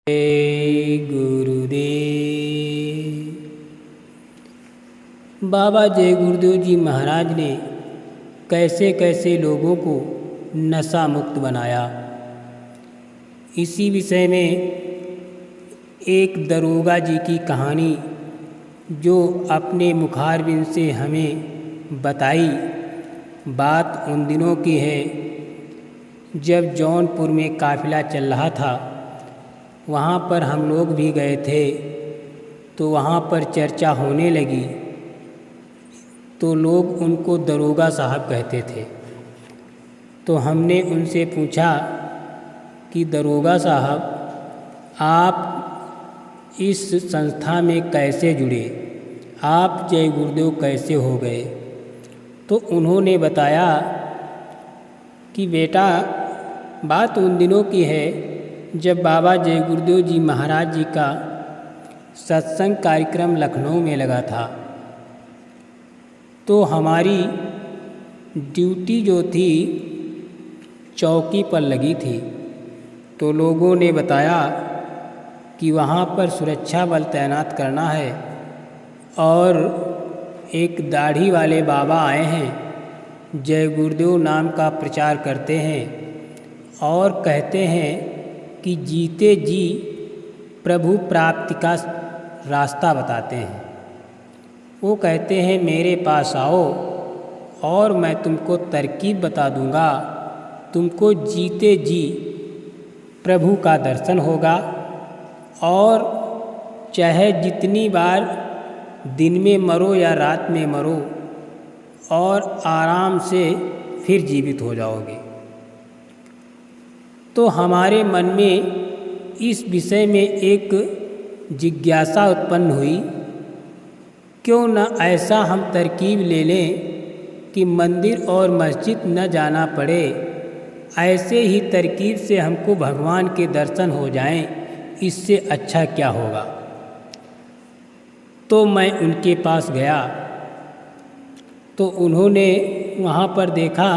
जय गुरुदेव। बाबा जय गुरुदेव जी महाराज ने कैसे कैसे लोगों को नशा मुक्त बनाया, इसी विषय में एक दरोगा जी की कहानी जो अपने मुखारबिंद से हमें बताई। बात उन दिनों की है जब जौनपुर में काफिला चल रहा था। वहाँ पर हम लोग भी गए थे, तो वहाँ पर चर्चा होने लगी तो लोग उनको दरोगा साहब कहते थे। तो हमने उनसे पूछा कि दरोगा साहब, आप इस संस्था में कैसे जुड़े, आप जय गुरुदेव कैसे हो गए? तो उन्होंने बताया कि बेटा, बात उन दिनों की है जब बाबा जय गुरुदेव जी महाराज जी का सत्संग कार्यक्रम लखनऊ में लगा था। तो हमारी ड्यूटी जो थी चौकी पर लगी थी। तो लोगों ने बताया कि वहाँ पर सुरक्षा बल तैनात करना है और एक दाढ़ी वाले बाबा आए हैं, जय गुरुदेव नाम का प्रचार करते हैं और कहते हैं कि जीते जी प्रभु प्राप्ति का रास्ता बताते हैं। वो कहते हैं मेरे पास आओ और मैं तुमको तरकीब बता दूंगा, तुमको जीते जी प्रभु का दर्शन होगा और चाहे जितनी बार दिन में मरो या रात में मरो और आराम से फिर जीवित हो जाओगे। तो हमारे मन में इस विषय में एक जिज्ञासा उत्पन्न हुई, क्यों न ऐसा हम तरकीब ले लें कि मंदिर और मस्जिद न जाना पड़े, ऐसे ही तरकीब से हमको भगवान के दर्शन हो जाएं, इससे अच्छा क्या होगा। तो मैं उनके पास गया तो उन्होंने वहाँ पर देखा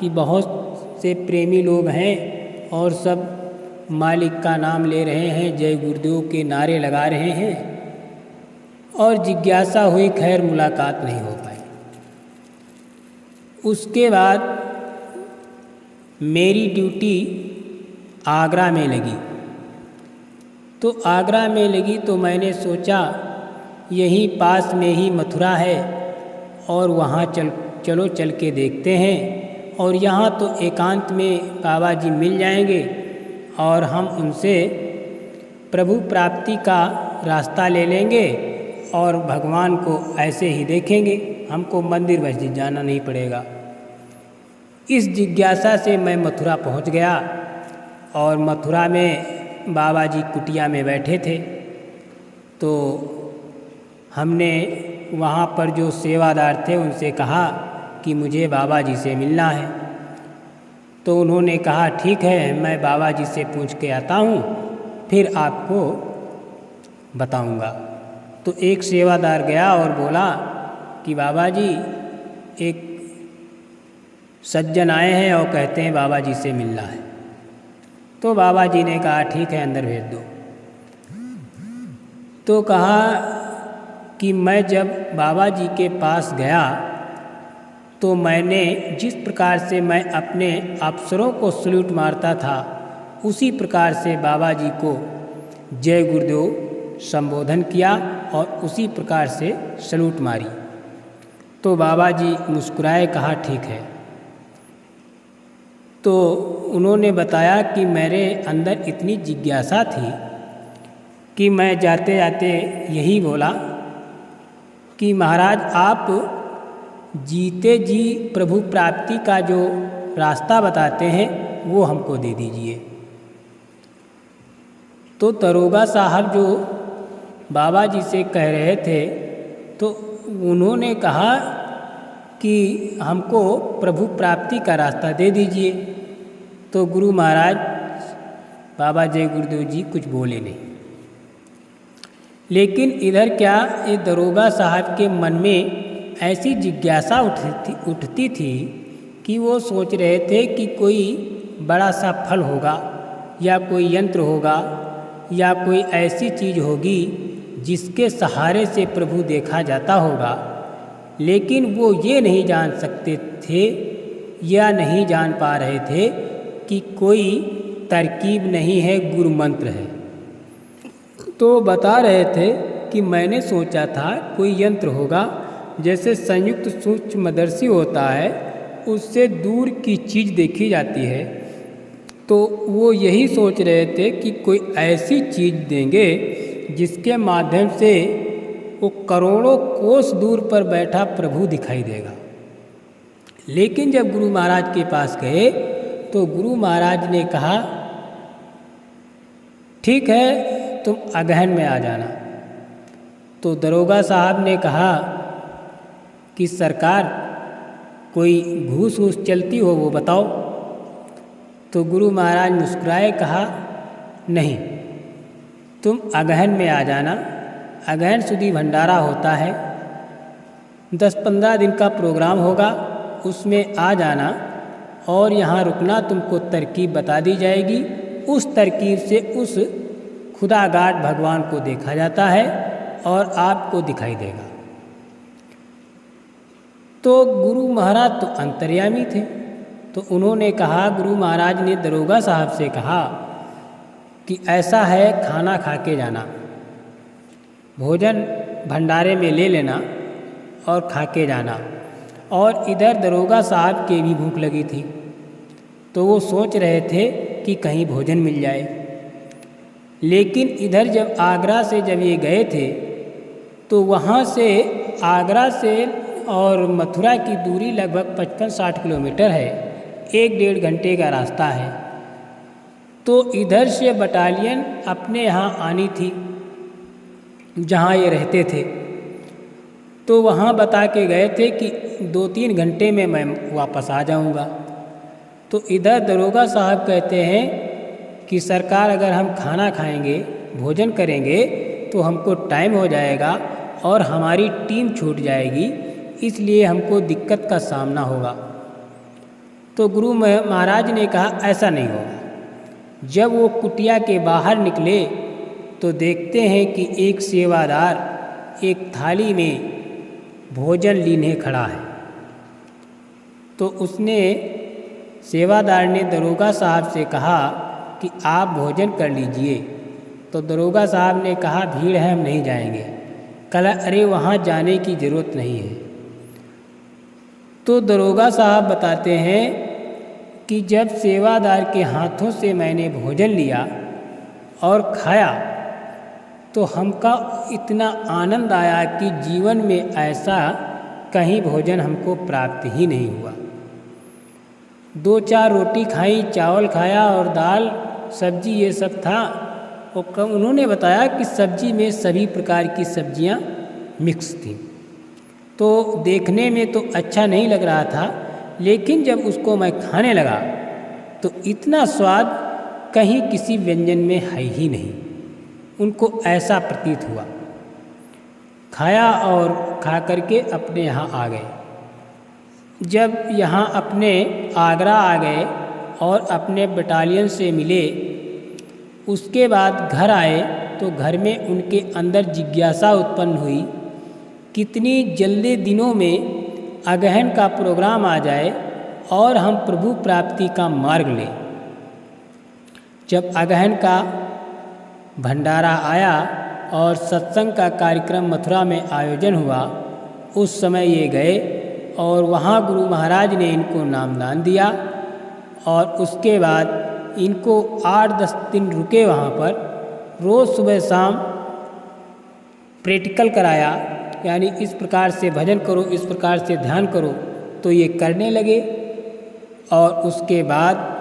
कि बहुत से प्रेमी लोग हैं और सब मालिक का नाम ले रहे हैं, जय गुरुदेव के नारे लगा रहे हैं, और जिज्ञासा हुई, खैर मुलाकात नहीं हो पाई। उसके बाद मेरी ड्यूटी आगरा में लगी। तो आगरा में लगी तो मैंने सोचा यहीं पास में ही मथुरा है और वहाँ चलो चल के देखते हैं, और यहाँ तो एकांत में बाबा जी मिल जाएंगे और हम उनसे प्रभु प्राप्ति का रास्ता ले लेंगे और भगवान को ऐसे ही देखेंगे, हमको मंदिर मस्जिद जाना नहीं पड़ेगा। इस जिज्ञासा से मैं मथुरा पहुँच गया और मथुरा में बाबा जी कुटिया में बैठे थे। तो हमने वहाँ पर जो सेवादार थे उनसे कहा कि मुझे बाबा जी से मिलना है। तो उन्होंने कहा ठीक है, मैं बाबा जी से पूछ के आता हूँ, फिर आपको बताऊँगा। तो एक सेवादार गया और बोला कि बाबा जी, एक सज्जन आए हैं और कहते हैं बाबा जी से मिलना है। तो बाबा जी ने कहा ठीक है, अंदर भेज दो। तो कहा कि मैं जब बाबा जी के पास गया तो मैंने जिस प्रकार से मैं अपने अफसरों को सल्यूट मारता था, उसी प्रकार से बाबा जी को जय गुरुदेव संबोधन किया और उसी प्रकार से सल्यूट मारी। तो बाबा जी मुस्कुराए, कहा ठीक है। तो उन्होंने बताया कि मेरे अंदर इतनी जिज्ञासा थी कि मैं जाते जाते यही बोला कि महाराज, आप जीते जी प्रभु प्राप्ति का जो रास्ता बताते हैं वो हमको दे दीजिए। तो दरोगा साहब जो बाबा जी से कह रहे थे, तो उन्होंने कहा कि हमको प्रभु प्राप्ति का रास्ता दे दीजिए। तो गुरु महाराज बाबा जय गुरुदेव जी कुछ बोले नहीं। लेकिन इधर क्या, ये दरोगा साहब के मन में ऐसी जिज्ञासा उठती थी कि वो सोच रहे थे कि कोई बड़ा सा फल होगा या कोई यंत्र होगा या कोई ऐसी चीज़ होगी जिसके सहारे से प्रभु देखा जाता होगा, लेकिन वो ये नहीं जान सकते थे या नहीं जान पा रहे थे कि कोई तरकीब नहीं है, गुरु मंत्र है। तो बता रहे थे कि मैंने सोचा था कोई यंत्र होगा, जैसे संयुक्त सूक्ष्मदर्शी होता है, उससे दूर की चीज़ देखी जाती है। तो वो यही सोच रहे थे कि कोई ऐसी चीज़ देंगे जिसके माध्यम से वो करोड़ों कोस दूर पर बैठा प्रभु दिखाई देगा। लेकिन जब गुरु महाराज के पास गए तो गुरु महाराज ने कहा, ठीक है, तुम अगहन में आ जाना। तो दरोगा साहब ने कहा कि सरकार, कोई घूस वूस चलती हो वो बताओ। तो गुरु महाराज मुस्कुराए, कहा, नहीं, तुम अगहन में आ जाना। अगहन सुधी भंडारा होता है, 10-15 दिन का प्रोग्राम होगा, उसमें आ जाना और यहाँ रुकना। तुमको तरकीब बता दी जाएगी, उस तरकीब से उस खुदागाड भगवान को देखा जाता है और आपको दिखाई देगा। तो गुरु महाराज तो अंतर्यामी थे, तो उन्होंने कहा, गुरु महाराज ने दरोगा साहब से कहा कि ऐसा है, खाना खा के जाना, भोजन भंडारे में ले लेना और खा के जाना। और इधर दरोगा साहब के भी भूख लगी थी, तो वो सोच रहे थे कि कहीं भोजन मिल जाए। लेकिन इधर जब आगरा से जब ये गए थे तो वहाँ से, आगरा से और मथुरा की दूरी लगभग 55-60 किलोमीटर है, 1-1.5 घंटे का रास्ता है। तो इधर से बटालियन अपने यहाँ आनी थी जहाँ ये रहते थे। तो वहाँ बता के गए थे कि 2-3 घंटे में मैं वापस आ जाऊँगा। तो इधर दरोगा साहब कहते हैं कि सरकार, अगर हम खाना खाएंगे, भोजन करेंगे तो हमको टाइम हो जाएगा और हमारी टीम छूट जाएगी, इसलिए हमको दिक्कत का सामना होगा। तो गुरु महाराज ने कहा, ऐसा नहीं होगा। जब वो कुटिया के बाहर निकले तो देखते हैं कि एक सेवादार एक थाली में भोजन लीने खड़ा है। तो उसने, सेवादार ने दरोगा साहब से कहा कि आप भोजन कर लीजिए। तो दरोगा साहब ने कहा, भीड़ है, हम नहीं जाएंगे। कहा, अरे वहाँ जाने की ज़रूरत नहीं है। तो दरोगा साहब बताते हैं कि जब सेवादार के हाथों से मैंने भोजन लिया और खाया तो हमका इतना आनंद आया कि जीवन में ऐसा कहीं भोजन हमको प्राप्त ही नहीं हुआ। 2-4 रोटी खाई, चावल खाया और दाल सब्जी ये सब था। और उन्होंने बताया कि सब्जी में सभी प्रकार की सब्जियां मिक्स थी। तो देखने में तो अच्छा नहीं लग रहा था, लेकिन जब उसको मैं खाने लगा तो इतना स्वाद कहीं किसी व्यंजन में है ही नहीं, उनको ऐसा प्रतीत हुआ। खाया और खा करके अपने यहाँ आ गए। जब यहाँ अपने आगरा आ गए और अपने बटालियन से मिले, उसके बाद घर आए तो घर में उनके अंदर जिज्ञासा उत्पन्न हुई, कितनी जल्दी दिनों में अगहन का प्रोग्राम आ जाए और हम प्रभु प्राप्ति का मार्ग लें। जब अगहन का भंडारा आया और सत्संग का कार्यक्रम मथुरा में आयोजन हुआ, उस समय ये गए और वहाँ गुरु महाराज ने इनको नामदान दिया। और उसके बाद इनको 8-10 दिन रुके वहाँ पर, रोज़ सुबह शाम प्रैक्टिकल कराया, यानी इस प्रकार से भजन करो, इस प्रकार से ध्यान करो। तो ये करने लगे और उसके बाद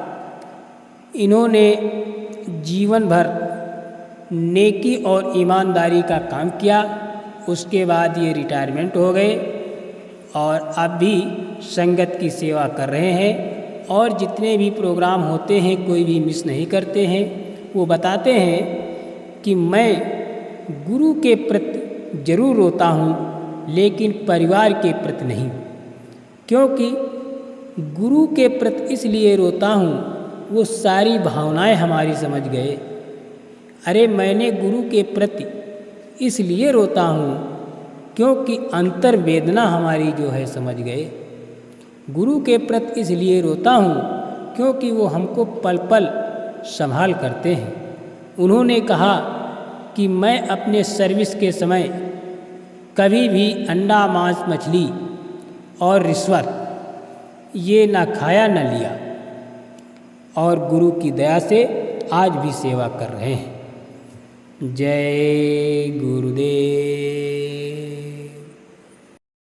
इन्होंने जीवन भर नेकी और ईमानदारी का काम किया। उसके बाद ये रिटायरमेंट हो गए और अब भी संगत की सेवा कर रहे हैं और जितने भी प्रोग्राम होते हैं कोई भी मिस नहीं करते हैं। वो बताते हैं कि मैं गुरु के प्रति जरूर रोता हूँ, लेकिन परिवार के प्रति नहीं, क्योंकि गुरु के प्रति इसलिए रोता हूँ, वो सारी भावनाएं हमारी समझ गए। अरे मैंने गुरु के प्रति इसलिए रोता हूँ क्योंकि अंतर वेदना हमारी जो है समझ गए। गुरु के प्रति इसलिए रोता हूँ क्योंकि वो हमको पल पल संभाल करते हैं। उन्होंने कहा कि मैं अपने सर्विस के समय कभी भी अंडा मांस मछली और रिश्वत ये ना खाया न लिया और गुरु की दया से आज भी सेवा कर रहे हैं। जय गुरुदेव।